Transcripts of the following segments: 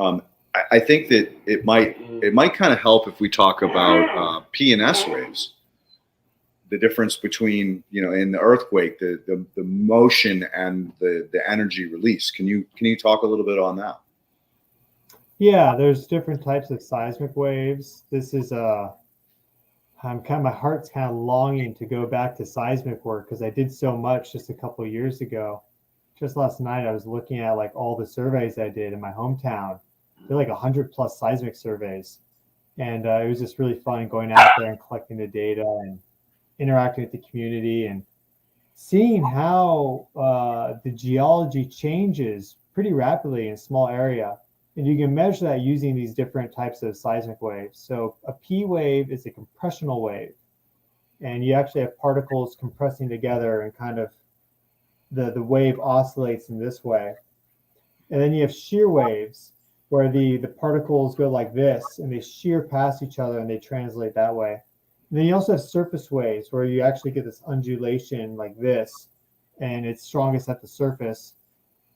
I think that it might kind of help if we talk about P and S waves, the difference between, in the earthquake, the motion and the energy release. Can you talk a little bit on that? Yeah, there's different types of seismic waves. This is my heart's kind of longing to go back to seismic work because I did so much just a couple of years ago. Just last night, I was looking at like all the surveys I did in my hometown. They're like 100+ seismic surveys. And it was just really fun going out there and collecting the data and interacting with the community and seeing how the geology changes pretty rapidly in a small area. And you can measure that using these different types of seismic waves. So a P wave is a compressional wave. And you actually have particles compressing together and kind of the wave oscillates in this way. And then you have shear waves where the particles go like this and they shear past each other and they translate that way. And then you also have surface waves where you actually get this undulation like this, and it's strongest at the surface.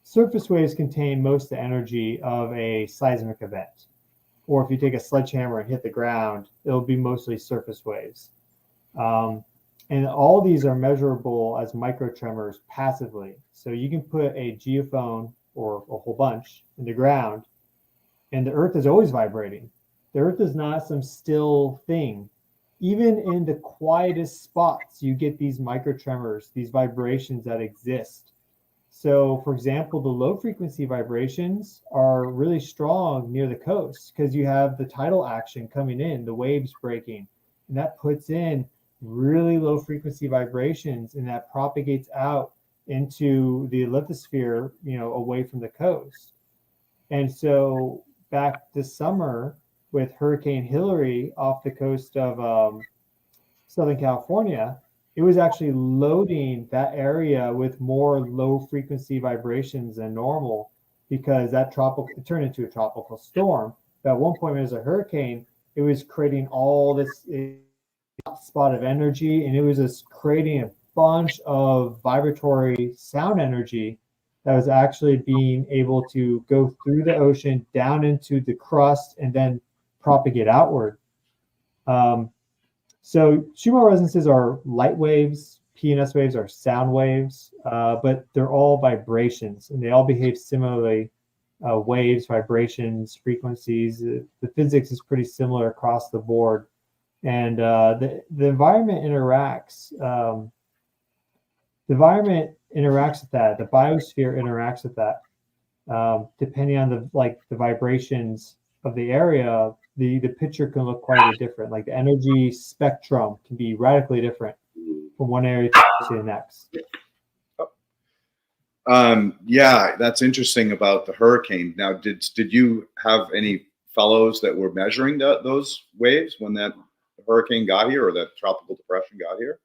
Surface waves contain most of the energy of a seismic event. Or if you take a sledgehammer and hit the ground, it'll be mostly surface waves. And all these are measurable as microtremors passively. So you can put a geophone or a whole bunch in the ground, and the earth is always vibrating. The earth is not some still thing. Even in the quietest spots, you get these microtremors, these vibrations that exist. So, for example, the low frequency vibrations are really strong near the coast because you have the tidal action coming in, the waves breaking, and that puts in really low frequency vibrations, and that propagates out into the lithosphere, away from the coast. And so back this summer with Hurricane Hillary off the coast of Southern California, it was actually loading that area with more low frequency vibrations than normal because it turned into a tropical storm. But at one point, when it was a hurricane, it was creating all this spot of energy, and it was just creating a bunch of vibratory sound energy that was actually being able to go through the ocean down into the crust and then propagate outward. So Schumann resonances are light waves, P&S waves are sound waves, but they're all vibrations and they all behave similarly. Waves, vibrations, frequencies, the physics is pretty similar across the board. And the environment interacts. The environment interacts with that. The biosphere interacts with that. Depending on the vibrations of the area, the picture can look quite a bit different. Like the energy spectrum can be radically different from one area to the next. Yeah, that's interesting about the hurricane. Now, did you have any fellows that were measuring those waves when that hurricane got here or that tropical depression got here?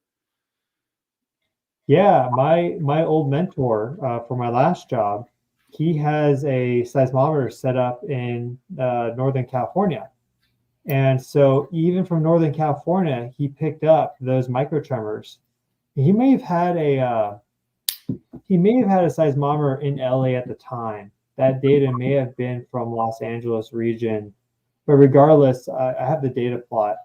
Yeah, my old mentor for my last job, he has a seismometer set up in Northern California. And so even from Northern California, he picked up those microtremors. He may have had a seismometer in LA at the time. That data may have been from Los Angeles region. But regardless, I have the data plot.